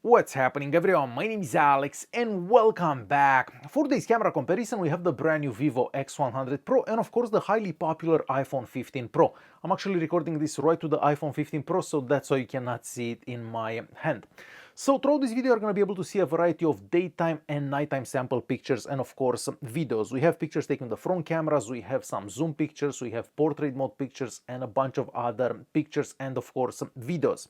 What's happening everyone, my name is Alex and welcome back. For this camera comparison we have the brand new VIVO X100 Pro and of course the highly popular iPhone 15 Pro. I'm actually recording this right to the iPhone 15 Pro, so that's why you cannot see it in my hand. So throughout this video you're going to be able to see a variety of daytime and nighttime sample pictures and of course videos. We have pictures taken with the front cameras, we have some zoom pictures, we have portrait mode pictures and a bunch of other pictures and of course videos.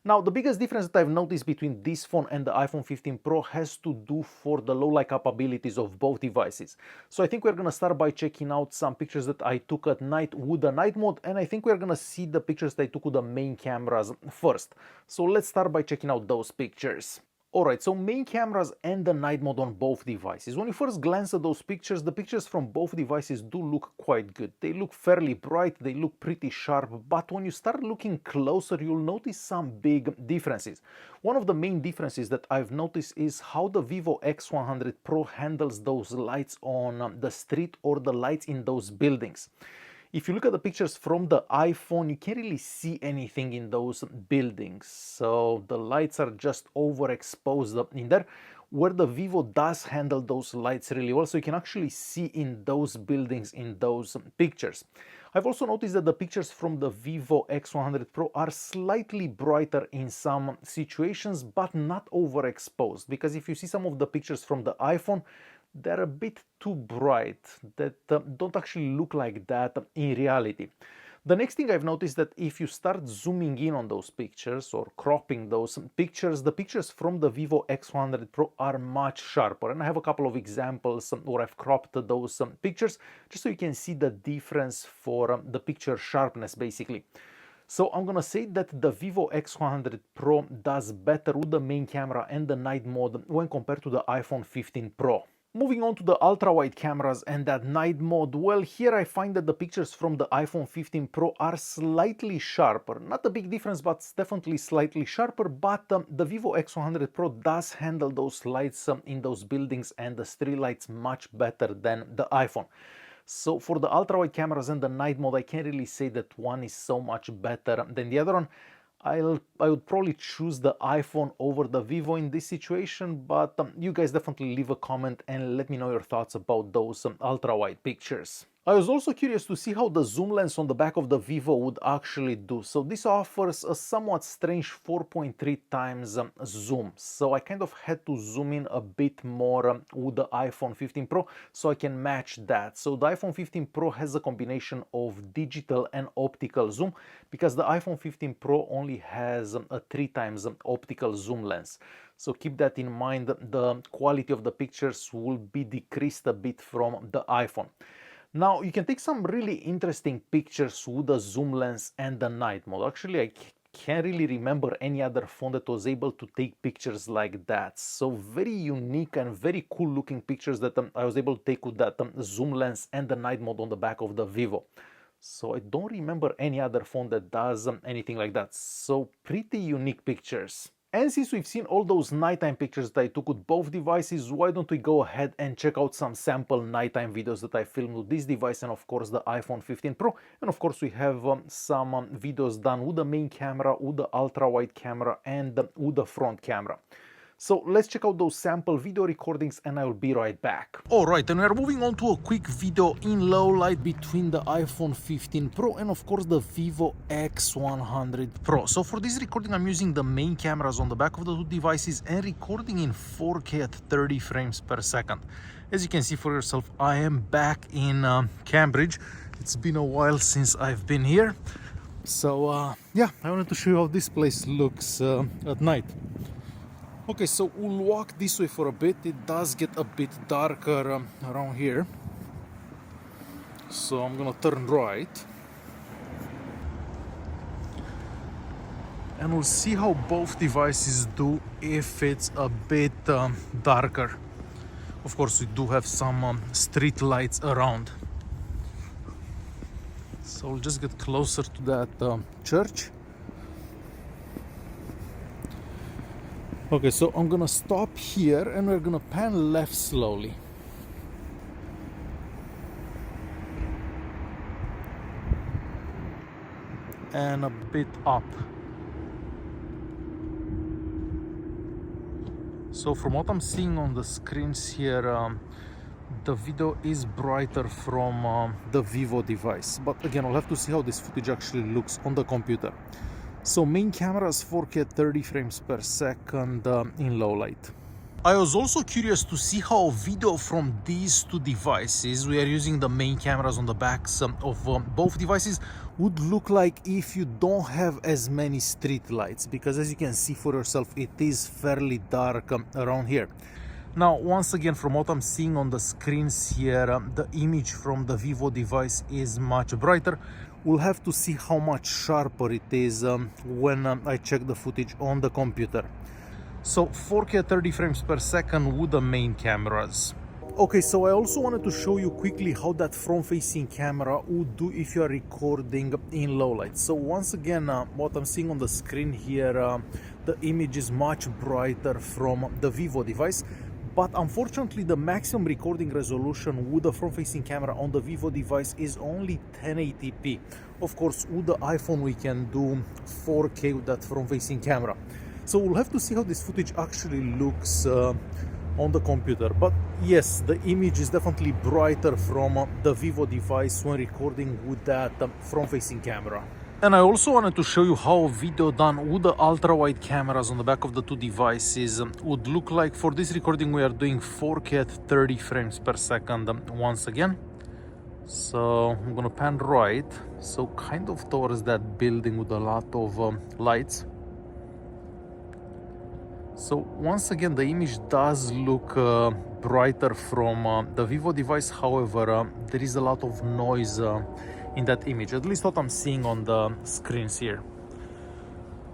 Now, the biggest difference that I've noticed between this phone and the iPhone 15 Pro has to do for the low light capabilities of both devices. So I think we're gonna start by checking out some pictures that I took at night with the night mode, and I think we're gonna see the pictures that I took with the main cameras first. So let's start by checking out those pictures. Alright, so main cameras and the night mode on both devices. When you first glance at those pictures, the pictures from both devices do look quite good. They look fairly bright, they look pretty sharp, but when you start looking closer, you'll notice some big differences. One of the main differences that I've noticed is how the VIVO X100 Pro handles those lights on the street or the lights in those buildings. If you look at the pictures from the iPhone, you can't really see anything in those buildings. So the lights are just overexposed up in there, where the Vivo does handle those lights really well. So you can actually see in those buildings in those pictures. I've also noticed that the pictures from the VIVO X100 Pro are slightly brighter in some situations, but not overexposed. Because if you see some of the pictures from the iPhone, they're a bit too bright, that don't actually look like that in reality. The next thing I've noticed that if you start zooming in on those pictures or cropping those pictures, the pictures from the VIVO X100 Pro are much sharper. And I have a couple of examples where I've cropped those pictures just so you can see the difference for the picture sharpness basically. So I'm gonna say that the VIVO X100 Pro does better with the main camera and the night mode when compared to the iPhone 15 Pro. Moving on to the ultra-wide cameras and that night mode, well, here I find that the pictures from the iPhone 15 Pro are slightly sharper. Not a big difference, but definitely slightly sharper, but the VIVO X100 Pro does handle those lights in those buildings and the street lights much better than the iPhone. So for the ultra-wide cameras and the night mode, I can't really say that one is so much better than the other one. I would probably choose the iPhone over the Vivo in this situation, but you guys definitely leave a comment and let me know your thoughts about those ultra-wide pictures. I was also curious to see how the zoom lens on the back of the Vivo would actually do. So this offers a somewhat strange 4.3 times zoom. So I kind of had to zoom in a bit more with the iPhone 15 Pro so I can match that. So the iPhone 15 Pro has a combination of digital and optical zoom because the iPhone 15 Pro only has a 3 times optical zoom lens. So keep that in mind. The quality of the pictures will be decreased a bit from the iPhone. Now, you can take some really interesting pictures with the zoom lens and the night mode. Actually, I can't really remember any other phone that was able to take pictures like that. So very unique and very cool looking pictures that I was able to take with that zoom lens and the night mode on the back of the Vivo. So I don't remember any other phone that does anything like that. So pretty unique pictures. And since we've seen all those nighttime pictures that I took with both devices, why don't we go ahead and check out some sample nighttime videos that I filmed with this device and of course the iPhone 15 Pro. And of course we have some videos done with the main camera, with the ultra-wide camera and with the front camera. So let's check out those sample video recordings and I will be right back. Alright, and we are moving on to a quick video in low light between the iPhone 15 Pro and of course the VIVO X100 Pro. So for this recording I'm using the main cameras on the back of the two devices and recording in 4K at 30 frames per second. As you can see for yourself, I am back in Cambridge. It's been a while since I've been here. So yeah, I wanted to show you how this place looks at night. Okay, so we'll walk this way for a bit. It does get a bit darker around here. So I'm gonna turn right. And we'll see how both devices do if it's a bit darker. Of course, we do have some street lights around. So we'll just get closer to that church. Okay, so I'm gonna stop here and we're gonna pan left slowly. And a bit up. So from what I'm seeing on the screens here, the video is brighter from the Vivo device, but again I'll have to see how this footage actually looks on the computer. So main camera is 4K at 30 frames per second in low light. I was also curious to see how video from these two devices, we are using the main cameras on the backs of both devices, would look like if you don't have as many street lights, because as you can see for yourself, it is fairly dark around here. Now, once again, from what I'm seeing on the screens here, the image from the Vivo device is much brighter. We'll have to see how much sharper it is when I check the footage on the computer. So 4K at 30 frames per second with the main cameras. Okay, so I also wanted to show you quickly how that front-facing camera would do if you are recording in low light. So once again, what I'm seeing on the screen here, the image is much brighter from the Vivo device. But unfortunately, the maximum recording resolution with the front-facing camera on the Vivo device is only 1080p. Of course, with the iPhone, we can do 4K with that front-facing camera. So we'll have to see how this footage actually looks on the computer. But yes, the image is definitely brighter from the Vivo device when recording with that front-facing camera. And I also wanted to show you how video done with the ultra-wide cameras on the back of the two devices would look like. For this recording, we are doing 4K at 30 frames per second once again. So I'm gonna pan right, so kind of towards that building with a lot of lights. So once again, the image does look brighter from the Vivo device. However, there is a lot of noise in that image, at least what I'm seeing on the screens here.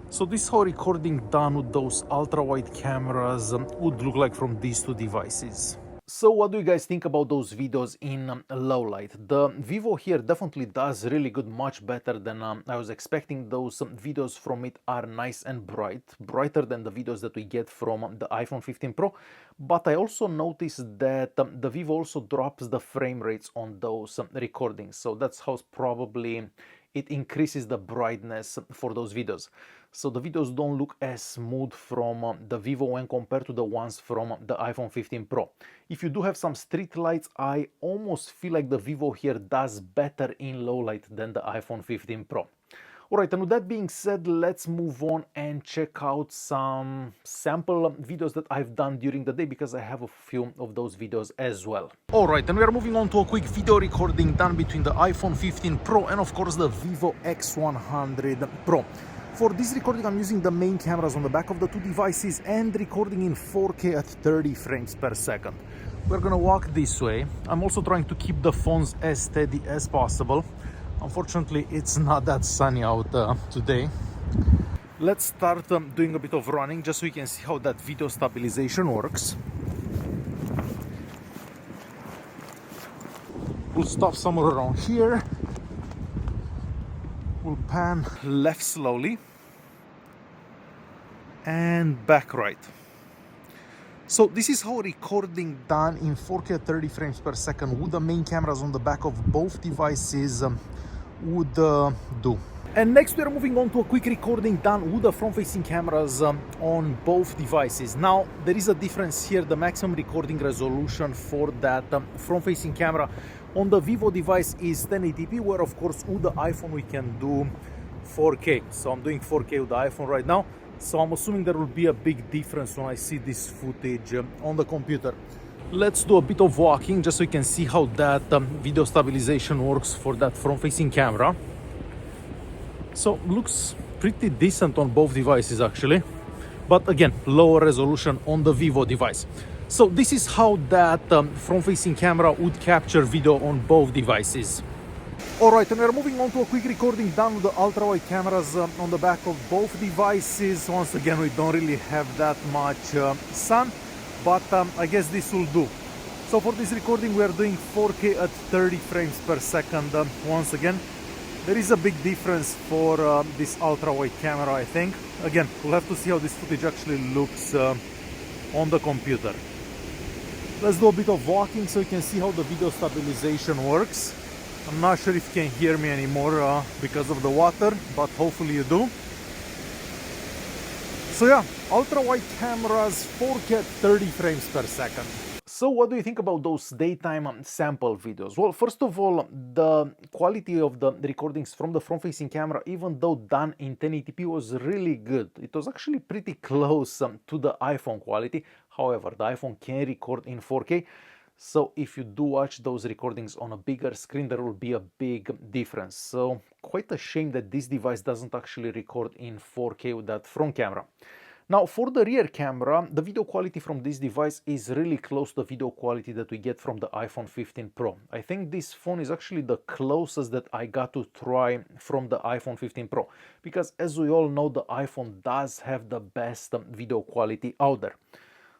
So this is how recording done with those ultra-wide cameras would look like from these two devices. So what do you guys think about those videos in low light? The Vivo here definitely does really good, much better than I was expecting. Those videos from it are nice and bright, brighter than the videos that we get from the iPhone 15 Pro. But I also noticed that the Vivo also drops the frame rates on those recordings. So that's how probably it increases the brightness for those videos. So the videos don't look as smooth from the Vivo when compared to the ones from the iPhone 15 Pro. If you do have some street lights, I almost feel like the Vivo here does better in low light than the iPhone 15 Pro. Alright, and with that being said, let's move on and check out some sample videos that I've done during the day, because I have a few of those videos as well. Alright, and we are moving on to a quick video recording done between the iPhone 15 Pro and of course the VIVO X100 Pro. For this recording, I'm using the main cameras on the back of the two devices and recording in 4K at 30 frames per second. We're gonna walk this way. I'm also trying to keep the phones as steady as possible. Unfortunately, it's not that sunny out today. Let's start doing a bit of running just so you can see how that video stabilization works. We'll stop somewhere around here. We'll pan left slowly and back right. So this is how recording done in 4K at 30 frames per second with the main cameras on the back of both devices would do. And next we are moving on to a quick recording done with the front-facing cameras on both devices. Now there is a difference here. The maximum recording resolution for that front-facing camera on the Vivo device is 1080p, where of course with the iPhone we can do 4K. So I'm doing 4K with the iPhone right now. So I'm assuming there will be a big difference when I see this footage on the computer. Let's do a bit of walking just so you can see how that video stabilization works for that front-facing camera. So looks pretty decent on both devices actually, but again, lower resolution on the Vivo device. So this is how that front-facing camera would capture video on both devices. Alright, and we're moving on to a quick recording done with the ultra-wide cameras on the back of both devices. Once again, we don't really have that much sun, but I guess this will do. So for this recording, we are doing 4K at 30 frames per second. Once again, there is a big difference for this ultra-wide camera, I think. Again, we'll have to see how this footage actually looks on the computer. Let's do a bit of walking so you can see how the video stabilization works. I'm not sure if you can hear me anymore because of the water, but hopefully you do. So yeah, ultra-wide cameras, 4K at 30 frames per second. So what do you think about those daytime sample videos? Well, first of all, the quality of the recordings from the front-facing camera, even though done in 1080p, was really good. It was actually pretty close to the iPhone quality. However, the iPhone can record in 4K. So if you do watch those recordings on a bigger screen, there will be a big difference. So quite a shame that this device doesn't actually record in 4K with that front camera. Now, for the rear camera, the video quality from this device is really close to the video quality that we get from the iPhone 15 Pro. I think this phone is actually the closest that I got to try from the iPhone 15 Pro, because as we all know, the iPhone does have the best video quality out there.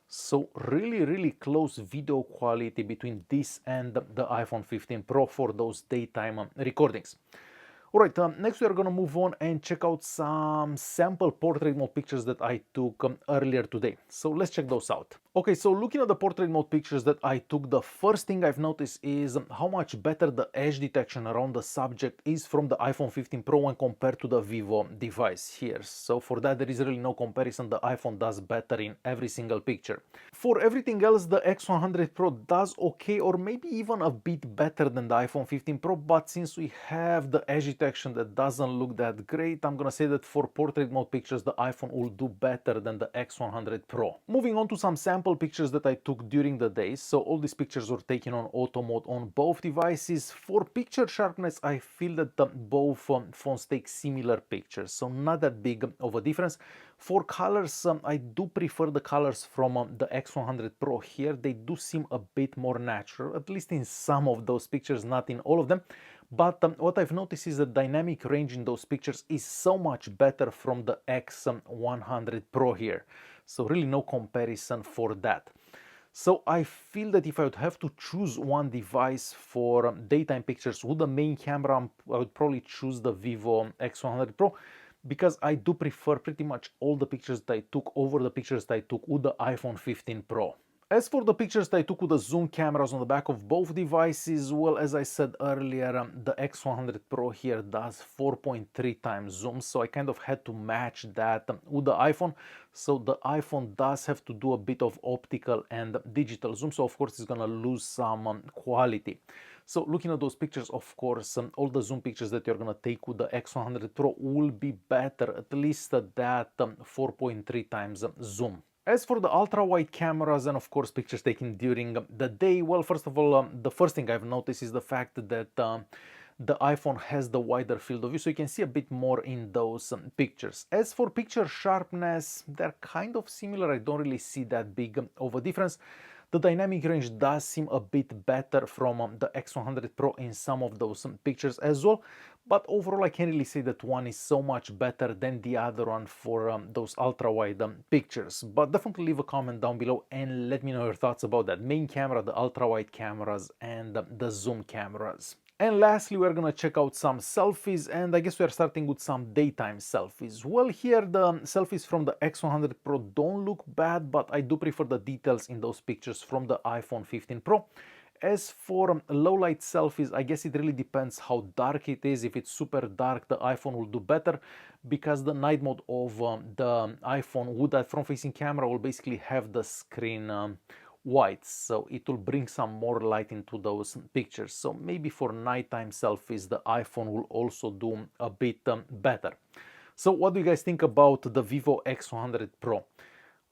So really close video quality between this and the iPhone 15 Pro for those daytime recordings. Alright, next we are gonna move on and check out some sample portrait mode pictures that I took earlier today. So let's check those out. Okay, so looking at the portrait mode pictures that I took, the first thing I've noticed is how much better the edge detection around the subject is from the iPhone 15 Pro when compared to the Vivo device here. So for that, there is really no comparison. The iPhone does better in every single picture. For everything else, the X100 Pro does okay, or maybe even a bit better than the iPhone 15 Pro, but since we have the edge detection that doesn't look that great, I'm gonna say that for portrait mode pictures, the iPhone will do better than the X100 Pro. Moving on to some sample pictures that I took during the day. So all these pictures were taken on auto mode on both devices. For picture sharpness, I feel that both phones take similar pictures, so not that big of a difference. For colors, I do prefer the colors from the X100 Pro here. They do seem a bit more natural, at least in some of those pictures, not in all of them. But what I've noticed is the dynamic range in those pictures is so much better from the X100 Pro here. So really no comparison for that. So I feel that if I would have to choose one device for daytime pictures with the main camera, I would probably choose the Vivo X100 Pro, because I do prefer pretty much all the pictures that I took over the pictures that I took with the iPhone 15 Pro. As for the pictures that I took with the zoom cameras on the back of both devices, well, as I said earlier, the X100 Pro here does 4.3 times zoom, so I kind of had to match that with the iPhone. So the iPhone does have to do a bit of optical and digital zoom, so of course it's gonna lose some quality. So looking at those pictures, of course, all the zoom pictures that you're gonna take with the X100 Pro will be better, at least at that 4.3 times zoom. As for the ultra-wide cameras and of course pictures taken during the day, well, first of all, the first thing I've noticed is the fact that the iPhone has the wider field of view, so you can see a bit more in those pictures. As for picture sharpness, they're kind of similar. I don't really see that big of a difference. The dynamic range does seem a bit better from the X100 Pro in some of those pictures as well, but overall I can't really say that one is so much better than the other one for those ultra-wide pictures. But definitely leave a comment down below and let me know your thoughts about that main camera, the ultra-wide cameras, and the zoom cameras. And lastly, we're gonna check out some selfies, and I guess we are starting with some daytime selfies. Well, here the selfies from the X100 Pro don't look bad, but I do prefer the details in those pictures from the iPhone 15 Pro. As for low light selfies, I guess it really depends how dark it is. If it's super dark, the iPhone will do better, because the night mode of the iPhone with that front-facing camera will basically have the screen white, so it will bring some more light into those pictures. So maybe for nighttime selfies, the iPhone will also do a bit better. So what do you guys think about the Vivo X100 Pro?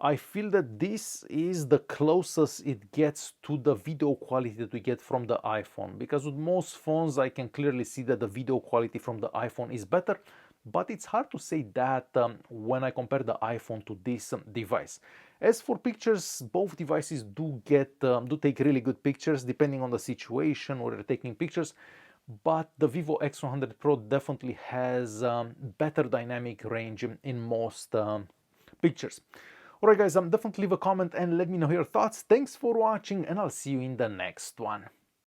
I feel that this is the closest it gets to the video quality that we get from the iPhone, because with most phones I can clearly see that the video quality from the iPhone is better, but it's hard to say that when I compare the iPhone to this device. As for pictures, both devices do take really good pictures depending on the situation where you're taking pictures, but the Vivo X100 Pro definitely has better dynamic range in most pictures. Alright guys, definitely leave a comment and let me know your thoughts. Thanks for watching, and I'll see you in the next one.